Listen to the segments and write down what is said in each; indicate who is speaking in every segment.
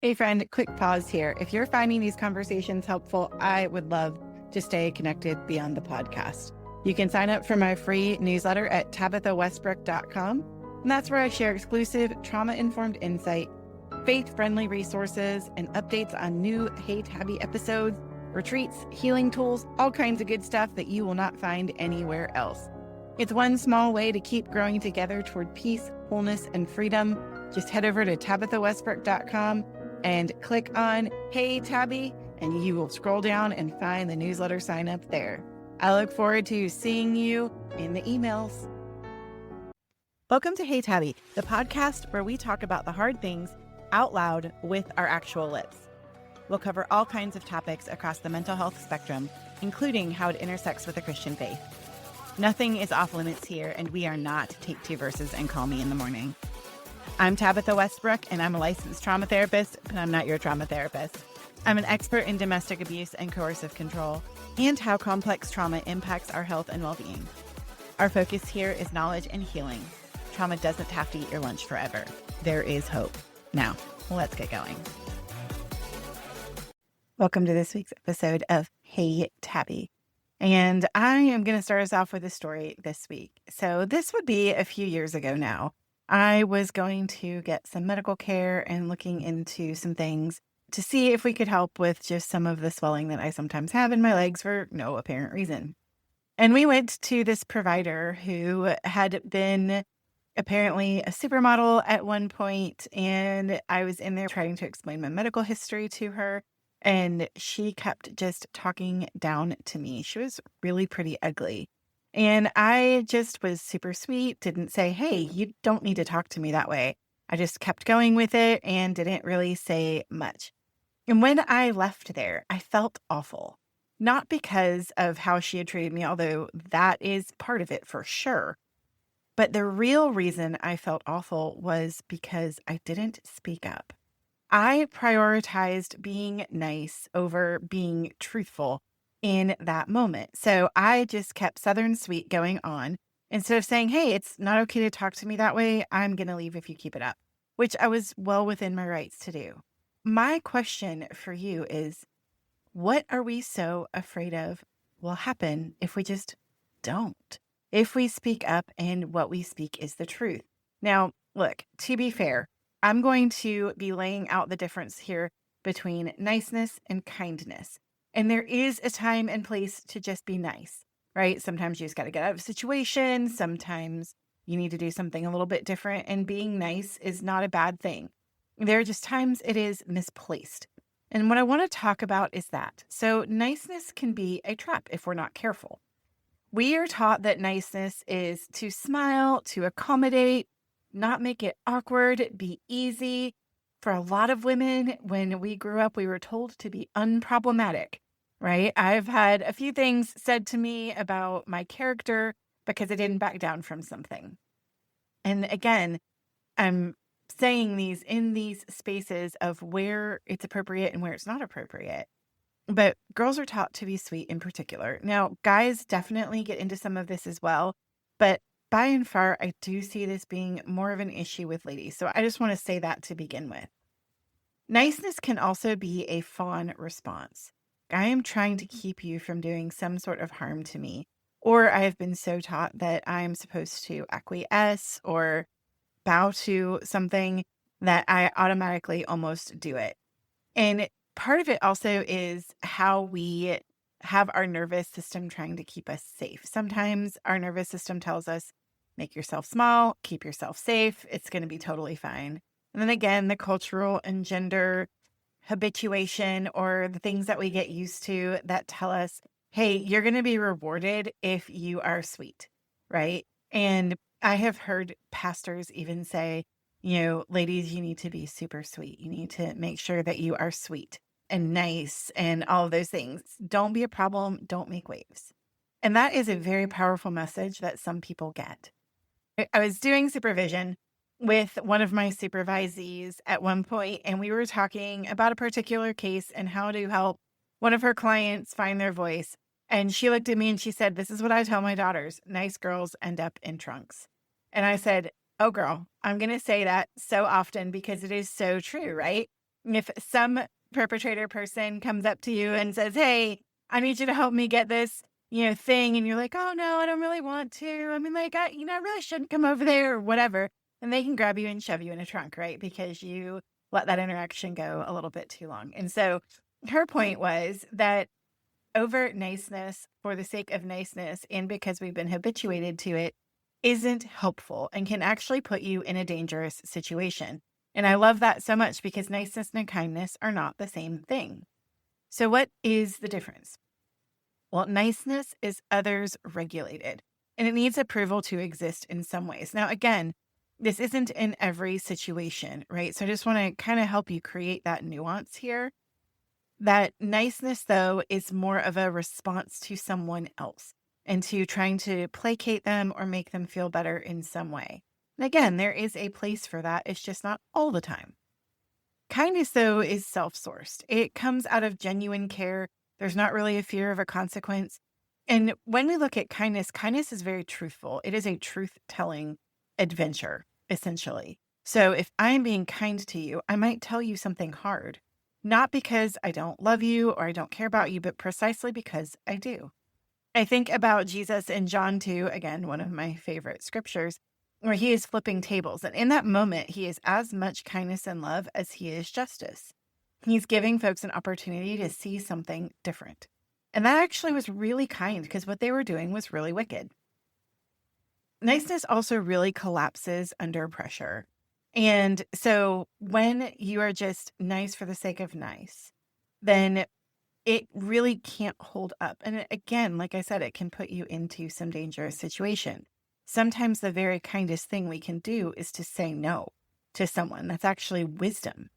Speaker 1: Hey friend, quick pause here. If you're finding these conversations helpful, I would love to stay connected beyond the podcast. You can sign up for my free newsletter at tabithawestbrook.com. And that's where I share exclusive trauma-informed insight, faith-friendly resources, and updates on new Hey Tabby episodes, retreats, healing tools, all kinds of good stuff that you will not find anywhere else. It's one small way to keep growing together toward peace, wholeness, and freedom. Just head over to tabithawestbrook.com and click on Hey Tabby, and you will scroll down and find the newsletter sign up there. I look forward to seeing you in the emails. Welcome to Hey Tabby, the podcast where we talk about the hard things out loud with our actual lips. We'll cover all kinds of topics across the mental health spectrum, including how it intersects with the Christian faith. Nothing is off limits here, and we are not take two verses and call me in the morning. I'm Tabitha Westbrook, and I'm a licensed trauma therapist, but I'm not your trauma therapist. I'm an expert in domestic abuse and coercive control, and how complex trauma impacts our health and well-being. Our focus here is knowledge and healing. Trauma doesn't have to eat your lunch forever. There is hope. Now, let's get going. Welcome to this week's episode of Hey Tabby. And I am going to start us off with a story this week. So this would be a few years ago now. I was going to get some medical care and looking into some things to see if we could help with just some of the swelling that I sometimes have in my legs for no apparent reason. And we went to this provider who had been apparently a supermodel at one point, and I was in there trying to explain my medical history to her, and she kept just talking down to me. She was really pretty ugly. And I just was super sweet, didn't say, hey, you don't need to talk to me that way. I just kept going with it and didn't really say much. And when I left there, I felt awful. Not because of how she had treated me, although that is part of it for sure. But the real reason I felt awful was because I didn't speak up. I prioritized being nice over being truthful in that moment. So I just kept Southern sweet going on. Instead of saying, hey, it's not okay to talk to me that way, I'm going to leave if you keep it up, which I was well within my rights to do. My question for you is, what are we so afraid of will happen if we just don't? If we speak up and what we speak is the truth. Now, look, to be fair, I'm going to be laying out the difference here between niceness and kindness. And there is a time and place to just be nice, right? Sometimes you just got to get out of a situation. Sometimes you need to do something a little bit different. And being nice is not a bad thing. There are just times it is misplaced. And what I want to talk about is that. So niceness can be a trap if we're not careful. We are taught that niceness is to smile, to accommodate, not make it awkward, be easy. For a lot of women, when we grew up, we were told to be unproblematic, right? I've had a few things said to me about my character because I didn't back down from something. And again, I'm saying these in these spaces of where it's appropriate and where it's not appropriate. But girls are taught to be sweet in particular. Now, guys definitely get into some of this as well, but by and far, I do see this being more of an issue with ladies. So I just want to say that to begin with. Niceness can also be a fawn response. I am trying to keep you from doing some sort of harm to me, or I have been so taught that I am supposed to acquiesce or bow to something that I automatically almost do it. And part of it also is how we have our nervous system trying to keep us safe. Sometimes our nervous system tells us, make yourself small, keep yourself safe. It's going to be totally fine. And then again, the cultural and gender habituation or the things that we get used to that tell us, hey, you're going to be rewarded if you are sweet, right? And I have heard pastors even say, ladies, you need to be super sweet. You need to make sure that you are sweet and nice and all of those things. Don't be a problem. Don't make waves. And that is a very powerful message that some people get. I was doing supervision with one of my supervisees at one point, and we were talking about a particular case and how to help one of her clients find their voice. And she looked at me and she said, this is what I tell my daughters. Nice girls end up in trunks. And I said, oh, girl, I'm going to say that so often because it is so true, right? If some perpetrator person comes up to you and says, "Hey, I need you to help me get this, thing," and you're like, "Oh no, I don't really want to. I mean, like, I really shouldn't come over there or whatever." And they can grab you and shove you in a trunk, right? Because you let that interaction go a little bit too long. And so her point was that overt niceness for the sake of niceness and because we've been habituated to it isn't helpful and can actually put you in a dangerous situation. And I love that so much because niceness and kindness are not the same thing. So, what is the difference? Well, niceness is others regulated and it needs approval to exist in some ways. Now, again, this isn't in every situation, right? So, I just want to kind of help you create that nuance here. That niceness, though, is more of a response to someone else and to trying to placate them or make them feel better in some way. And again, there is a place for that. It's just not all the time. Kindness, though, is self sourced. It comes out of genuine care. There's not really a fear of a consequence. And when we look at kindness, kindness is very truthful. It is a truth telling adventure, essentially. So if I'm being kind to you, I might tell you something hard, not because I don't love you or I don't care about you, but precisely because I do. I think about Jesus in John 2, again, one of my favorite scriptures, where he is flipping tables. And in that moment, he is as much kindness and love as he is justice. He's giving folks an opportunity to see something different. And that actually was really kind because what they were doing was really wicked. Niceness also really collapses under pressure. And so when you are just nice for the sake of nice, then it really can't hold up. And again, like I said, it can put you into some dangerous situation. Sometimes the very kindest thing we can do is to say no to someone. That's actually wisdom.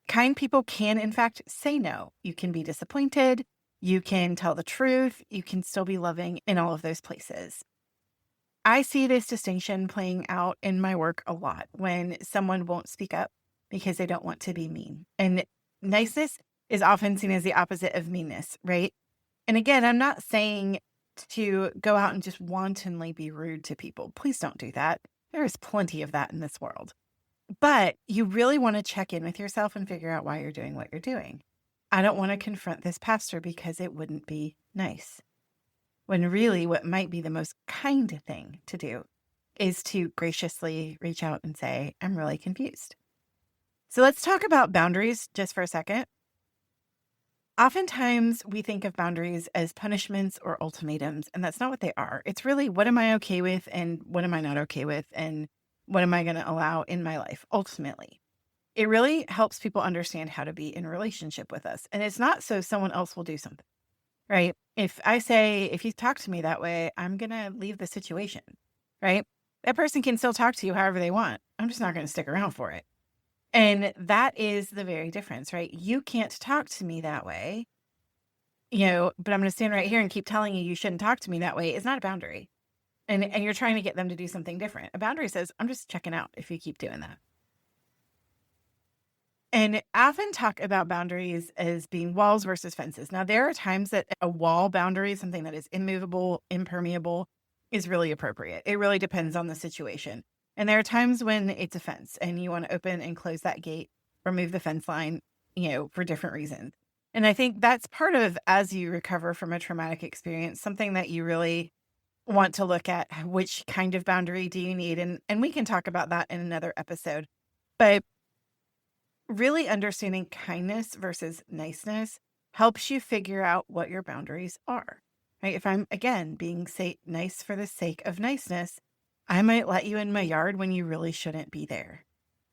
Speaker 1: Kind people can, in fact, say no. You can be disappointed. You can tell the truth. You can still be loving in all of those places. I see this distinction playing out in my work a lot when someone won't speak up because they don't want to be mean. And niceness is often seen as the opposite of meanness, right? And again, I'm not saying to go out and just wantonly be rude to people. Please don't do that. There is plenty of that in this world. But you really want to check in with yourself and figure out why you're doing what you're doing. I don't want to confront this pastor because it wouldn't be nice. When really what might be the most kind thing to do is to graciously reach out and say, I'm really confused. So let's talk about boundaries just for a second. Oftentimes we think of boundaries as punishments or ultimatums, and that's not what they are. It's really what am I okay with and what am I not okay with and what am I going to allow in my life ultimately. It really helps people understand how to be in a relationship with us. And it's not so someone else will do something, right? If I say, if you talk to me that way, I'm going to leave the situation, right? That person can still talk to you however they want. I'm just not going to stick around for it. And that is the very difference, right? You can't talk to me that way, but I'm going to stand right here and keep telling you shouldn't talk to me that way. It's not a boundary. And you're trying to get them to do something different. A boundary says, I'm just checking out if you keep doing that. And I often talk about boundaries as being walls versus fences. Now, there are times that a wall boundary, something that is immovable, impermeable, is really appropriate. It really depends on the situation. And there are times when it's a fence and you want to open and close that gate, remove the fence line, for different reasons. And I think that's part of, as you recover from a traumatic experience, something that you really want to look at. Which kind of boundary do you need? And we can talk about that in another episode. But really understanding kindness versus niceness helps you figure out what your boundaries are, right? If I'm, again, being nice for the sake of niceness, I might let you in my yard when you really shouldn't be there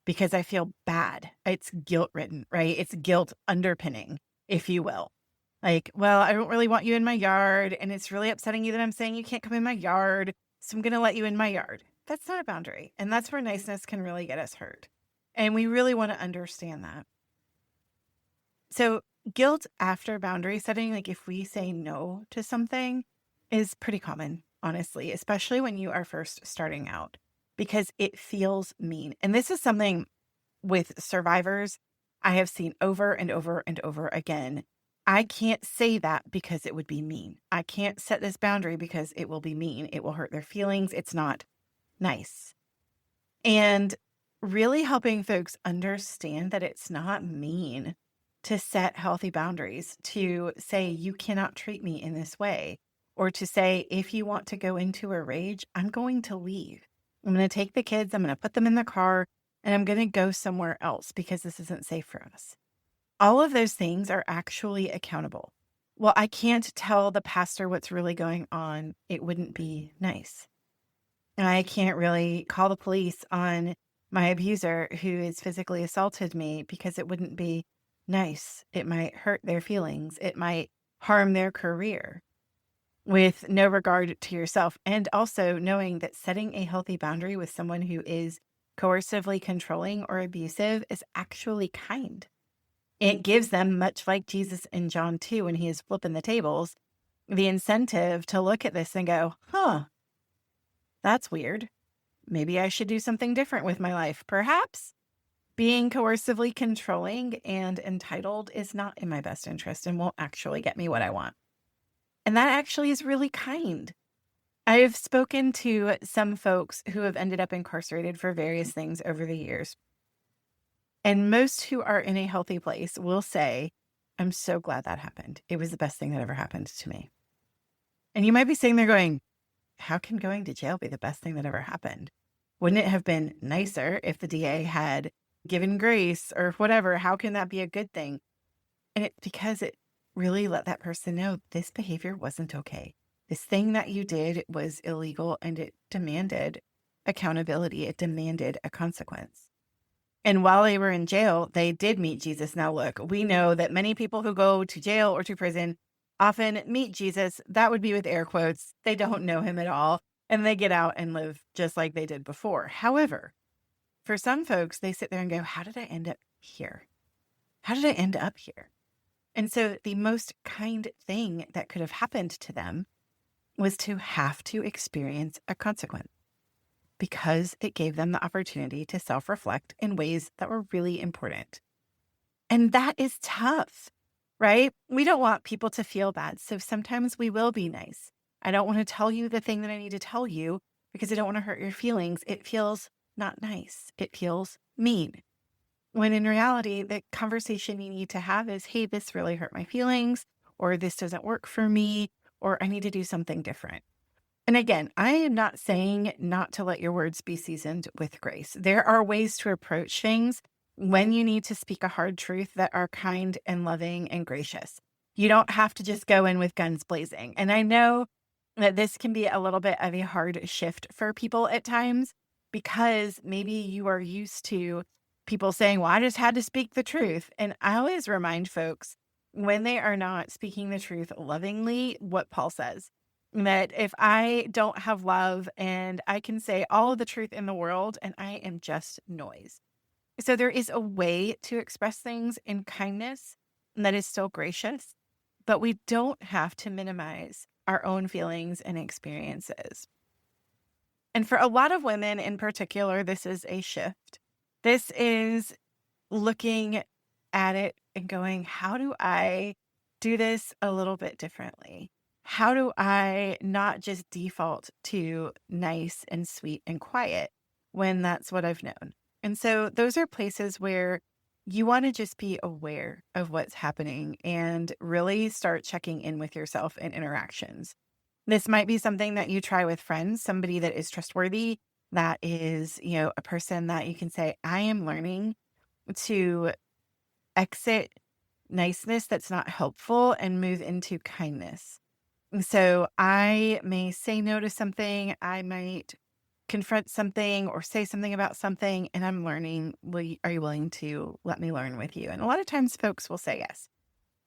Speaker 1: because I feel bad. It's guilt ridden, right? It's guilt underpinning, if you will. Like, well, I don't really want you in my yard and it's really upsetting you that I'm saying you can't come in my yard. So I'm going to let you in my yard. That's not a boundary. And that's where niceness can really get us hurt. And we really want to understand that. So guilt after boundary setting, like if we say no to something, is pretty common, honestly, especially when you are first starting out because it feels mean. And this is something with survivors I have seen over and over and over again. I can't say that because it would be mean. I can't set this boundary because it will be mean. It will hurt their feelings. It's not nice. And really helping folks understand that it's not mean to set healthy boundaries, to say, you cannot treat me in this way, or to say, if you want to go into a rage, I'm going to leave. I'm going to take the kids, I'm going to put them in the car, and I'm going to go somewhere else because this isn't safe for us. All of those things are actually accountable. Well, I can't tell the pastor what's really going on. It wouldn't be nice. I can't really call the police on my abuser who has physically assaulted me because it wouldn't be nice. It might hurt their feelings. It might harm their career with no regard to yourself. And also knowing that setting a healthy boundary with someone who is coercively controlling or abusive is actually kind. It gives them, much like Jesus in John 2, when he is flipping the tables, the incentive to look at this and go, that's weird. Maybe I should do something different with my life. Perhaps being coercively controlling and entitled is not in my best interest and won't actually get me what I want. And that actually is really kind. I've spoken to some folks who have ended up incarcerated for various things over the years. And most who are in a healthy place will say, I'm so glad that happened. It was the best thing that ever happened to me. And you might be sitting there going, how can going to jail be the best thing that ever happened? Wouldn't it have been nicer if the DA had given grace or whatever? How can that be a good thing? And it's because it really let that person know this behavior wasn't okay. This thing that you did was illegal and it demanded accountability. It demanded a consequence. And while they were in jail, they did meet Jesus. Now, look, we know that many people who go to jail or to prison often meet Jesus. That would be with air quotes. They don't know him at all. And they get out and live just like they did before. However, for some folks, they sit there and go, how did I end up here? How did I end up here? And so the most kind thing that could have happened to them was to have to experience a consequence, because it gave them the opportunity to self-reflect in ways that were really important. And that is tough, right? We don't want people to feel bad. So sometimes we will be nice. I don't want to tell you the thing that I need to tell you because I don't want to hurt your feelings. It feels not nice. It feels mean. When in reality, the conversation you need to have is, hey, this really hurt my feelings, or this doesn't work for me, or I need to do something different. And again, I am not saying not to let your words be seasoned with grace. There are ways to approach things when you need to speak a hard truth that are kind and loving and gracious. You don't have to just go in with guns blazing. And I know that this can be a little bit of a hard shift for people at times, because maybe you are used to people saying, well, I just had to speak the truth. And I always remind folks, when they are not speaking the truth lovingly, what Paul says, that if I don't have love and I can say all of the truth in the world and I am just noise. So there is a way to express things in kindness that is still gracious, but we don't have to minimize our own feelings and experiences. And for a lot of women in particular, this is a shift. This is looking at it and going, how do I do this a little bit differently? How do I not just default to nice and sweet and quiet when that's what I've known? And so those are places where you want to just be aware of what's happening and really start checking in with yourself in interactions. This might be something that you try with friends, somebody that is trustworthy, that is, a person that you can say, I am learning to exit niceness that's not helpful and move into kindness. And so I may say no to something, I might confront something or say something about something, and I'm learning, are you willing to let me learn with you? And a lot of times folks will say yes.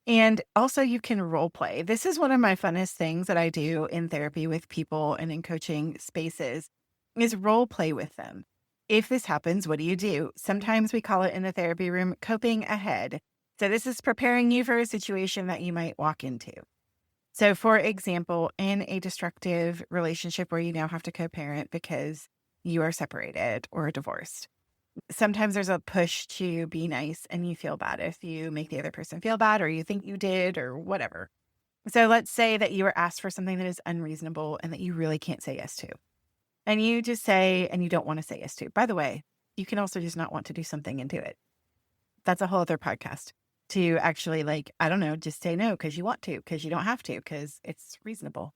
Speaker 1: And also you can role play. This is one of my funnest things that I do in therapy with people and in coaching spaces, is role play with them. If this happens, what do you do? Sometimes we call it in the therapy room, coping ahead. So this is preparing you for a situation that you might walk into. So for example, in a destructive relationship where you now have to co-parent because you are separated or divorced, sometimes there's a push to be nice and you feel bad if you make the other person feel bad or you think you did or whatever. So let's say that you were asked for something that is unreasonable and that you really can't say yes to. And you just say, and you don't want to say yes to. By the way, you can also just not want to do something and do it. That's a whole other podcast to actually I don't know, just say no because you want to, because you don't have to, because it's reasonable.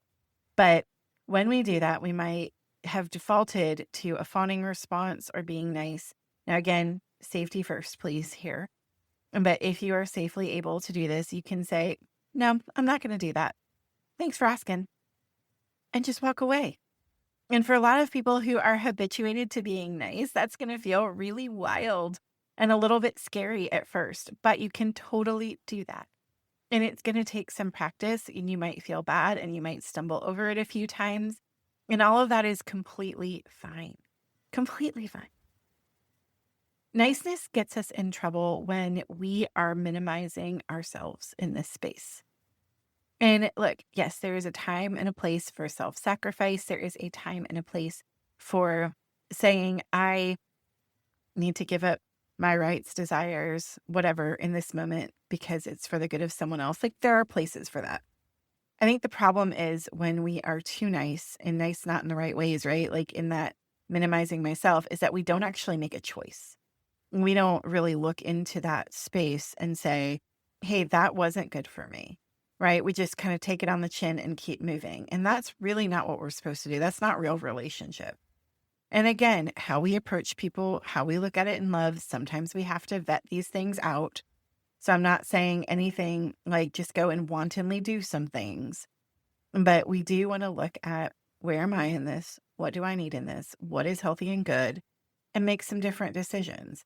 Speaker 1: But when we do that, we might have defaulted to a fawning response or being nice. Now, again, safety first, please, here. But if you are safely able to do this, you can say, no, I'm not going to do that. Thanks for asking. And just walk away. And for a lot of people who are habituated to being nice, that's going to feel really wild and a little bit scary at first, but you can totally do that. And it's going to take some practice, and you might feel bad and you might stumble over it a few times. And all of that is completely fine. Completely fine. Niceness gets us in trouble when we are minimizing ourselves in this space. And look, yes, there is a time and a place for self-sacrifice. There is a time and a place for saying, I need to give up my rights, desires, whatever in this moment because it's for the good of someone else. There are places for that. I think the problem is when we are too nice, and nice not in the right ways, right? In that minimizing myself, is that we don't actually make a choice. We don't really look into that space and say, hey, that wasn't good for me, right? We just kind of take it on the chin and keep moving. And that's really not what we're supposed to do. That's not real relationship. And again, how we approach people, how we look at it in love, sometimes we have to vet these things out. So I'm not saying anything like just go and wantonly do some things, but we do want to look at, where am I in this? What do I need in this? What is healthy and good? And make some different decisions.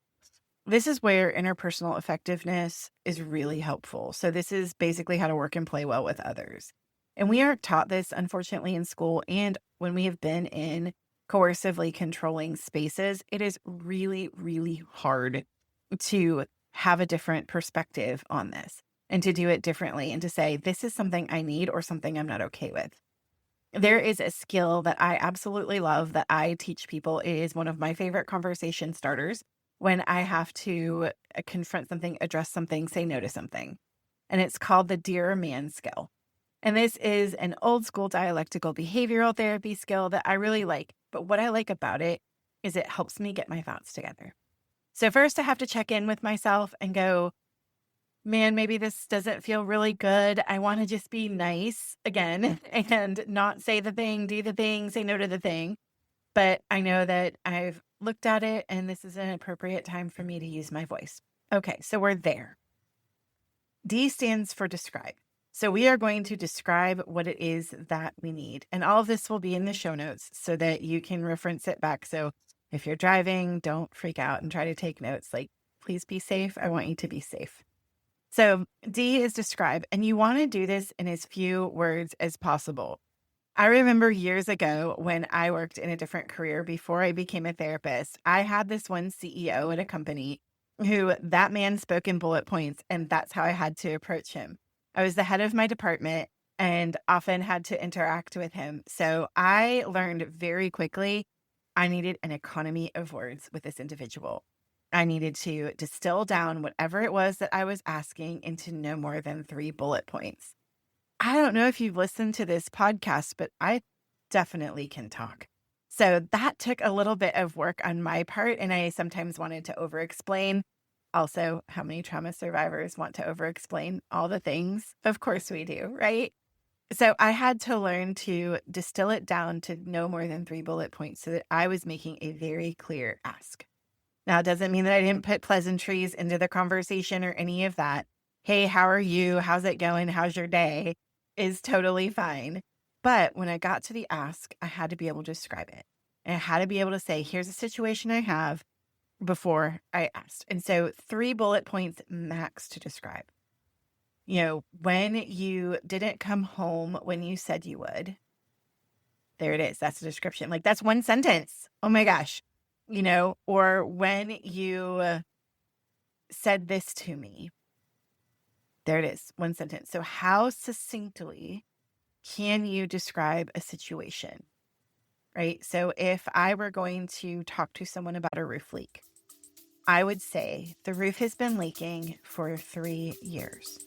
Speaker 1: This is where interpersonal effectiveness is really helpful. So this is basically how to work and play well with others. And we aren't taught this, unfortunately, in school. And when we have been in coercively controlling spaces, it is really, really hard to have a different perspective on this and to do it differently and to say, this is something I need or something I'm not okay with. There is a skill that I absolutely love that I teach people. It is one of my favorite conversation starters when I have to confront something, address something, say no to something. And it's called the Dear Man skill. And this is an old school dialectical behavioral therapy skill that I really like. But what I like about it is it helps me get my thoughts together. So first I have to check in with myself and go, man, maybe this doesn't feel really good. I want to just be nice again and not say the thing, do the thing, say no to the thing. But I know that I've looked at it and this is an appropriate time for me to use my voice. Okay, so we're there. D stands for describe. So we are going to describe what it is that we need. And all of this will be in the show notes so that you can reference it back. So if you're driving, don't freak out and try to take notes. Please be safe. I want you to be safe. So D is describe, and you want to do this in as few words as possible. I remember years ago when I worked in a different career before I became a therapist, I had this one CEO at a company who that man spoke in bullet points, and that's how I had to approach him. I was the head of my department and often had to interact with him. So I learned very quickly I needed an economy of words with this individual. I needed to distill down whatever it was that I was asking into no more than 3 bullet points. I don't know if you've listened to this podcast, but I definitely can talk. So that took a little bit of work on my part, and I sometimes wanted to over-explain. Also, how many trauma survivors want to over-explain all the things? Of course we do, right? So I had to learn to distill it down to no more than 3 bullet points so that I was making a very clear ask. Now, it doesn't mean that I didn't put pleasantries into the conversation or any of that. Hey, how are you? How's it going? How's your day? Is totally fine. But when I got to the ask, I had to be able to describe it. And I had to be able to say, here's a situation I have before I asked. And so 3 bullet points max to describe. When you didn't come home when you said you would. There it is. That's the description. That's one sentence. Oh my gosh. Or when you said this to me. There it is. One sentence. So how succinctly can you describe a situation, right? So if I were going to talk to someone about a roof leak, I would say the roof has been leaking for 3 years.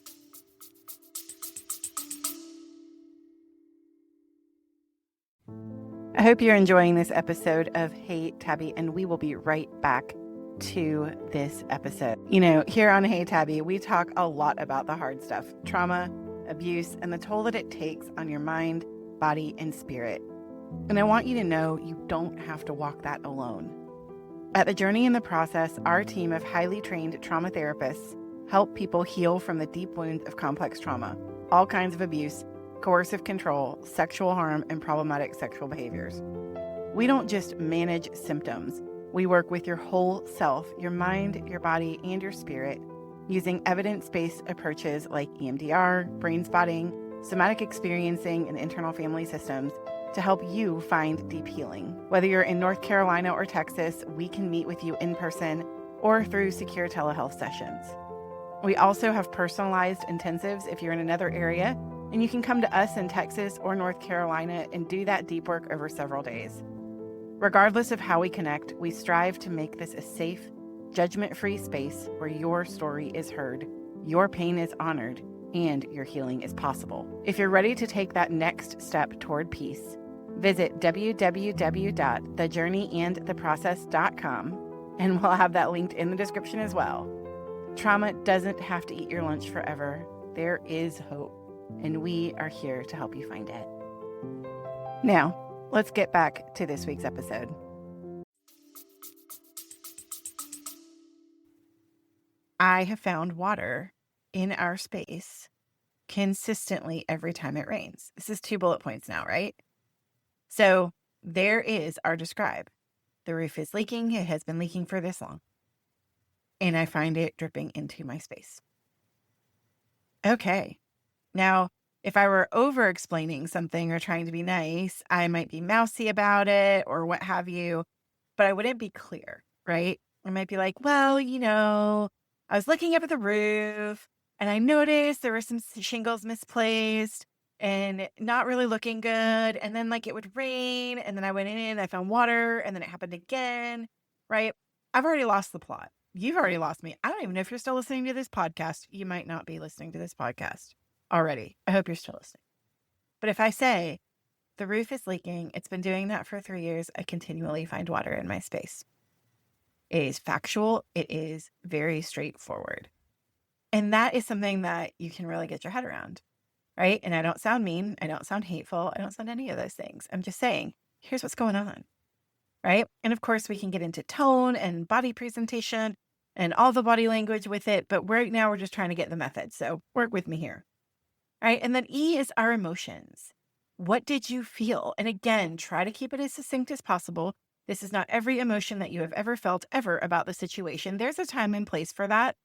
Speaker 1: I hope you're enjoying this episode of Hey Tabby, and we will be right back to this episode. You know, here on Hey Tabby, we talk a lot about the hard stuff, trauma, abuse, and the toll that it takes on your mind, body, and spirit. And I want you to know you don't have to walk that alone. At The Journey in the Process, our team of highly trained trauma therapists help people heal from the deep wounds of complex trauma, all kinds of abuse, coercive control, sexual harm, and problematic sexual behaviors. We don't just manage symptoms. We work with your whole self, your mind, your body, and your spirit, using evidence-based approaches like EMDR, brain spotting, somatic experiencing, and internal family systems to help you find deep healing. Whether you're in North Carolina or Texas, we can meet with you in person or through secure telehealth sessions. We also have personalized intensives if you're in another area, and you can come to us in Texas or North Carolina and do that deep work over several days. Regardless of how we connect, we strive to make this a safe, judgment-free space where your story is heard, your pain is honored, and your healing is possible. If you're ready to take that next step toward peace, visit www.thejourneyandtheprocess.com, and we'll have that linked in the description as well. Trauma doesn't have to eat your lunch forever. There is hope, and we are here to help you find it. Now, let's get back to this week's episode. I have found water in our space consistently every time it rains. This is 2 bullet points now, right? So there is our describe. The roof is leaking. It has been leaking for this long. And I find it dripping into my space. Okay. Now, if I were over explaining something or trying to be nice, I might be mousy about it or what have you, but I wouldn't be clear, right? I might be like, well, you know, I was looking up at the roof and I noticed there were some shingles misplaced and not really looking good. And then like it would rain and then I went in, I found water and then it happened again, right? I've already lost the plot. You've already lost me. I don't even know if you're still listening to this podcast. You might not be listening to this podcast already. I hope you're still listening. But if I say the roof is leaking, it's been doing that for 3 years, I continually find water in my space. It is factual. It is very straightforward. And that is something that you can really get your head around, right? And I don't sound mean. I don't sound hateful. I don't sound any of those things. I'm just saying, here's what's going on, right? And of course, we can get into tone and body presentation and all the body language with it. But right now, we're just trying to get the method. So work with me here. All right. And then E is our emotions. What did you feel? And again, try to keep it as succinct as possible. This is not every emotion that you have ever felt ever about the situation. There's a time and place for that.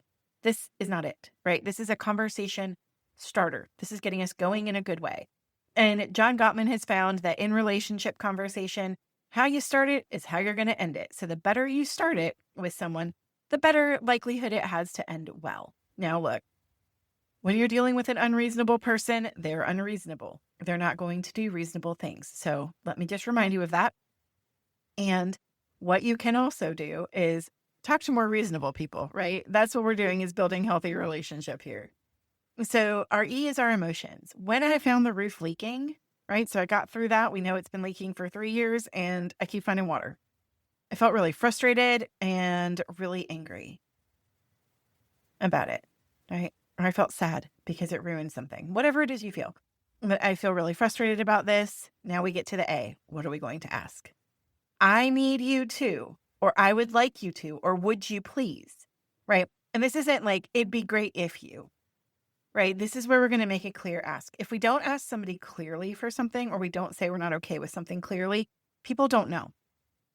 Speaker 1: This is not it, right? This is a conversation starter. This is getting us going in a good way. And John Gottman has found that in relationship conversation, how you start it is how you're going to end it. So the better you start it with someone, the better likelihood it has to end well. Now, look, when you're dealing with an unreasonable person, they're unreasonable. They're not going to do reasonable things. So let me just remind you of that. And what you can also do is talk to more reasonable people, right? That's what we're doing, is building healthy relationship here. So our E is our emotions. When I found the roof leaking, right? So I got through that. We know it's been leaking for 3 years and I keep finding water. I felt really frustrated and really angry about it, right? Or I felt sad because it ruined something, whatever it is you feel. But I feel really frustrated about this. Now we get to the A. What are we going to ask? I need you to, or I would like you to, or would you please, right? And this isn't like, it'd be great if you, right? This is where we're going to make a clear ask. If we don't ask somebody clearly for something, or we don't say we're not okay with something clearly, people don't know.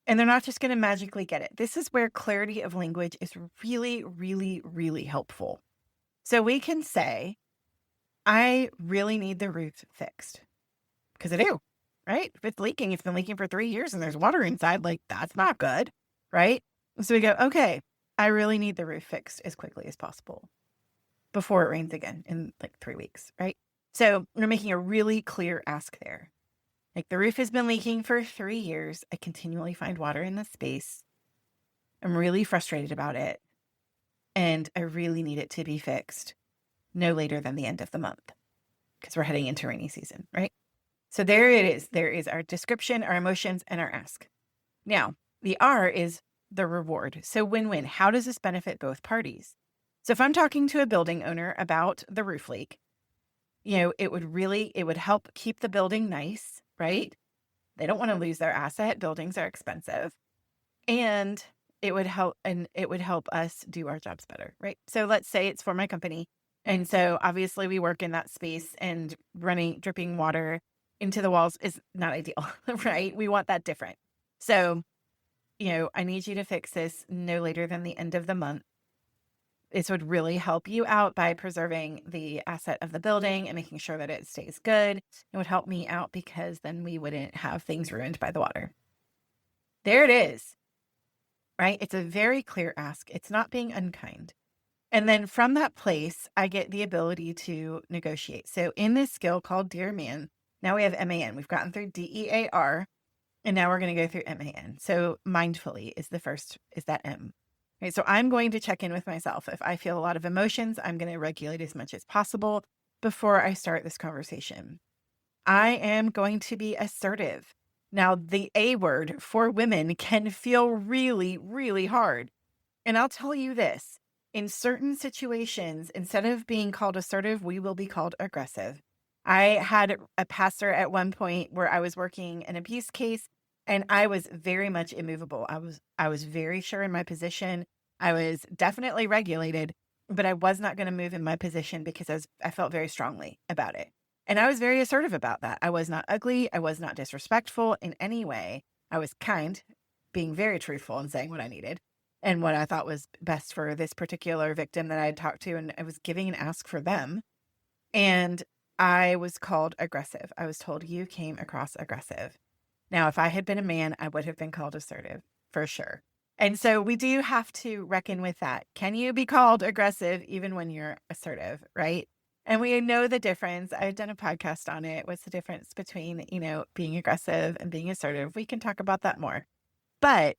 Speaker 1: And they're not just going to magically get it. This is where clarity of language is really, really, really helpful. So we can say, I really need the roof fixed, because I do, right? If it's leaking, it's been leaking for 3 years and there's water inside, like that's not good, right? So we go, okay, I really need the roof fixed as quickly as possible before it rains again in like 3 weeks, right? So we're making a really clear ask there. Like, the roof has been leaking for 3 years. I continually find water in the space. I'm really frustrated about it. And I really need it to be fixed no later than the end of the month, because we're heading into rainy season, right? So there it is. There is our description, our emotions, and our ask. Now, the R is the reward. So win-win. How does this benefit both parties? So if I'm talking to a building owner about the roof leak, it would help keep the building nice, right? They don't want to lose their asset. Buildings are expensive. And it would help us do our jobs better, right? So let's say it's for my company. And so obviously we work in that space, and dripping water into the walls is not ideal, right? We want that different. So, I need you to fix this no later than the end of the month. This would really help you out by preserving the asset of the building and making sure that it stays good. It would help me out because then we wouldn't have things ruined by the water. There it is, right? It's a very clear ask. It's not being unkind. And then from that place, I get the ability to negotiate. So in this skill called Dear Man, now we have MAN. We've gotten through DEAR, and now we're going to go through MAN. So mindfully is that M. Right, so I'm going to check in with myself. If I feel a lot of emotions, I'm going to regulate as much as possible before I start this conversation. I am going to be assertive. Now, the A word for women can feel really, really hard. And I'll tell you this, in certain situations, instead of being called assertive, we will be called aggressive. I had a pastor at one point where I was working an abuse case, and I was very much immovable. I was very sure in my position. I was definitely regulated, but I was not going to move in my position because I felt very strongly about it. And I was very assertive about that. I was not ugly. I was not disrespectful in any way. I was kind, being very truthful and saying what I needed and what I thought was best for this particular victim that I had talked to. And I was giving an ask for them. And I was called aggressive. I was told you came across aggressive. Now, if I had been a man, I would have been called assertive for sure. And so we do have to reckon with that. Can you be called aggressive even when you're assertive, right? And we know the difference. I've done a podcast on it. What's the difference between, being aggressive and being assertive? We can talk about that more. But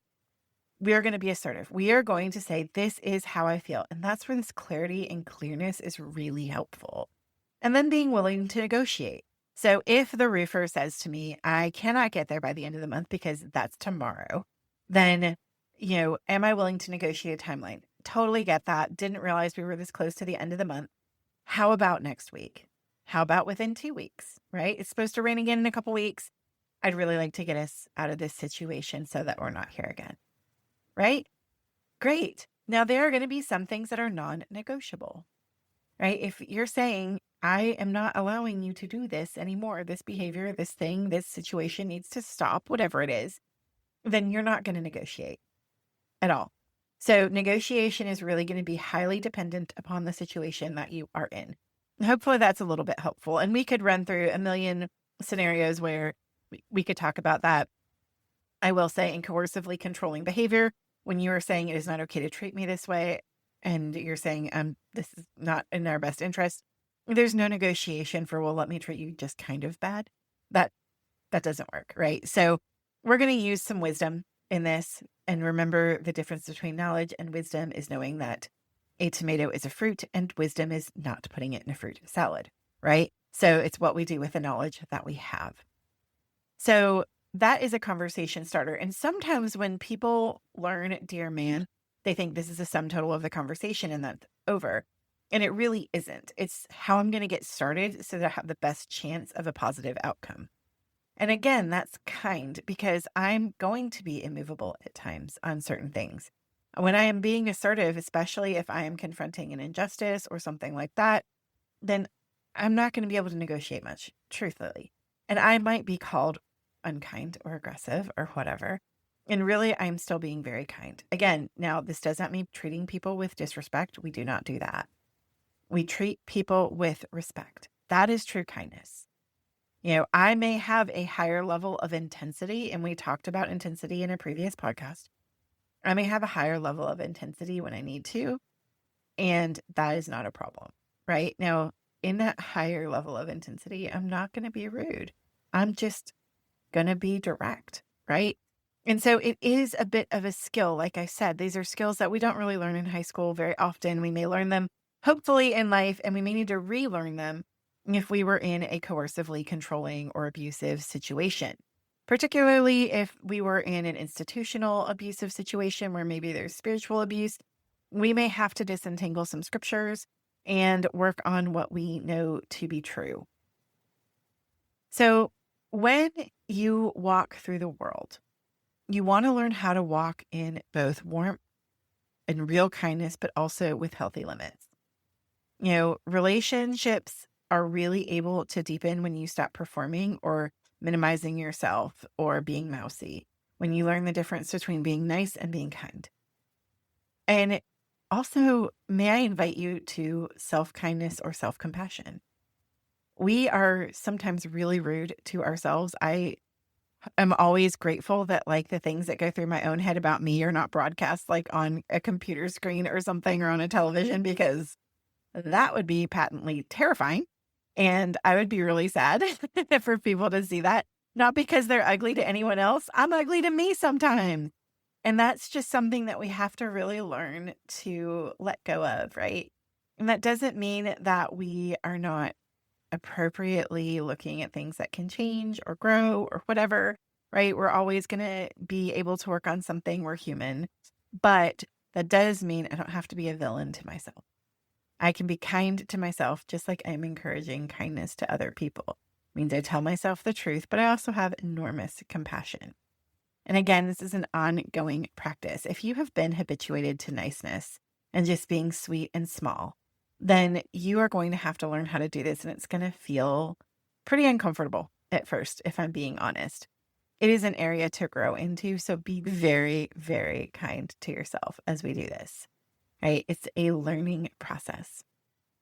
Speaker 1: we are going to be assertive. We are going to say, this is how I feel. And that's where this clarity and clearness is really helpful. And then being willing to negotiate. So if the roofer says to me, I cannot get there by the end of the month because that's tomorrow, then, am I willing to negotiate a timeline? Totally get that. Didn't realize we were this close to the end of the month. How about next week? How about within 2 weeks, right? It's supposed to rain again in a couple weeks. I'd really like to get us out of this situation so that we're not here again, right? Great. Now, there are going to be some things that are non-negotiable, right? If you're saying, I am not allowing you to do this anymore, this behavior, this thing, this situation needs to stop, whatever it is, then you're not going to negotiate at all. So negotiation is really going to be highly dependent upon the situation that you are in. Hopefully that's a little bit helpful. And we could run through a million scenarios where we could talk about that. I will say in coercively controlling behavior, when you are saying it is not okay to treat me this way, and you're saying this is not in our best interest, there's no negotiation for, well, let me treat you just kind of bad. That doesn't work, right? So we're going to use some wisdom in this. And remember, the difference between knowledge and wisdom is knowing that a tomato is a fruit and wisdom is not putting it in a fruit salad, right? So it's what we do with the knowledge that we have. So that is a conversation starter. And sometimes when people learn Dear Man, they think this is the sum total of the conversation and that's over. And it really isn't. It's how I'm going to get started so that I have the best chance of a positive outcome. And again, that's kind because I'm going to be immovable at times on certain things. When I am being assertive, especially if I am confronting an injustice or something like that, then I'm not going to be able to negotiate much, truthfully. And I might be called unkind or aggressive or whatever. And really, I'm still being very kind. Again, now this does not mean treating people with disrespect. We do not do that. We treat people with respect. That is true kindness. I may have a higher level of intensity, and we talked about intensity in a previous podcast. I may have a higher level of intensity when I need to, and that is not a problem, right? Now, in that higher level of intensity, I'm not going to be rude. I'm just going to be direct, right? And so it is a bit of a skill. Like I said, these are skills that we don't really learn in high school very often. We may learn them hopefully in life, and we may need to relearn them if we were in a coercively controlling or abusive situation, particularly if we were in an institutional abusive situation where maybe there's spiritual abuse. We may have to disentangle some scriptures and work on what we know to be true. So when you walk through the world, you want to learn how to walk in both warmth and real kindness, but also with healthy limits. Relationships are really able to deepen when you stop performing or minimizing yourself or being mousy, when you learn the difference between being nice and being kind. And also, may I invite you to self-kindness or self-compassion? We are sometimes really rude to ourselves. I am always grateful that the things that go through my own head about me are not broadcast on a computer screen or something or on a television, because that would be patently terrifying. And I would be really sad for people to see that. Not because they're ugly to anyone else. I'm ugly to me sometimes. And that's just something that we have to really learn to let go of, right? And that doesn't mean that we are not appropriately looking at things that can change or grow or whatever, right? We're always going to be able to work on something. We're human. But that does mean I don't have to be a villain to myself. I can be kind to myself, just like I'm encouraging kindness to other people. It means I tell myself the truth, but I also have enormous compassion. And again, this is an ongoing practice. If you have been habituated to niceness and just being sweet and small, then you are going to have to learn how to do this. And it's going to feel pretty uncomfortable at first, if I'm being honest. It is an area to grow into. So be very, very kind to yourself as we do this, right? It's a learning process.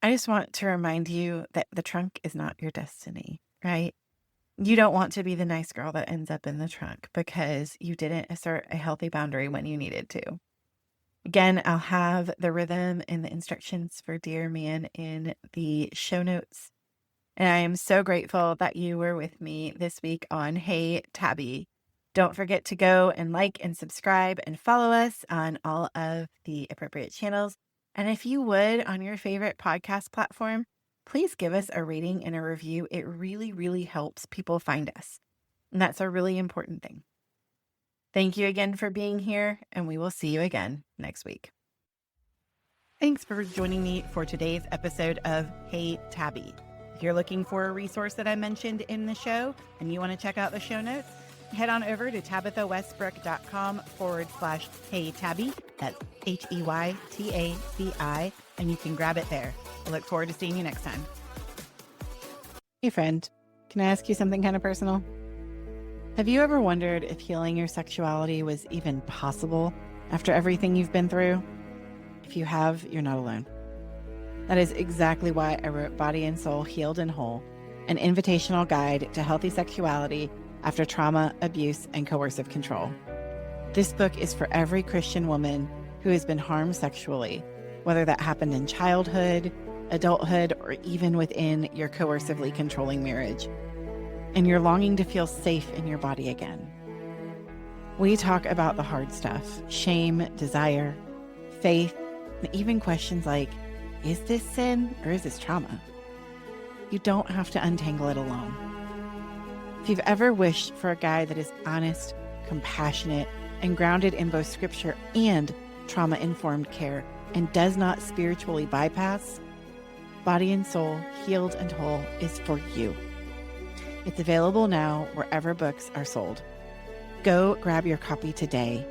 Speaker 1: I just want to remind you that the trunk is not your destiny, right? You don't want to be the nice girl that ends up in the trunk because you didn't assert a healthy boundary when you needed to. Again, I'll have the rhythm and the instructions for Dear Man in the show notes. And I am so grateful that you were with me this week on Hey Tabby. Don't forget to go and like and subscribe and follow us on all of the appropriate channels. And if you would, on your favorite podcast platform, please give us a rating and a review. It really, really helps people find us. And that's a really important thing. Thank you again for being here, and we will see you again next week. Thanks for joining me for today's episode of Hey Tabby. If you're looking for a resource that I mentioned in the show and you want to check out the show notes, head on over to tabithawestbrook.com/Hey Tabby. That's HEYTABI, and you can grab it there. I look forward to seeing you next time. Hey friend, can I ask you something kind of personal? Have you ever wondered if healing your sexuality was even possible after everything you've been through? If you have, you're not alone. That is exactly why I wrote Body and Soul Healed and Whole, an invitational guide to healthy sexuality after trauma, abuse, and coercive control. This book is for every Christian woman who has been harmed sexually, whether that happened in childhood, adulthood, or even within your coercively controlling marriage, and you're longing to feel safe in your body again. We talk about the hard stuff: shame, desire, faith, and even questions like, is this sin or is this trauma? You don't have to untangle it alone. If you've ever wished for a guide that is honest, compassionate, and grounded in both scripture and trauma-informed care and does not spiritually bypass, Body and Soul Healed and Whole is for you. It's available now wherever books are sold. Go grab your copy today.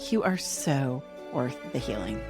Speaker 1: You are so worth the healing.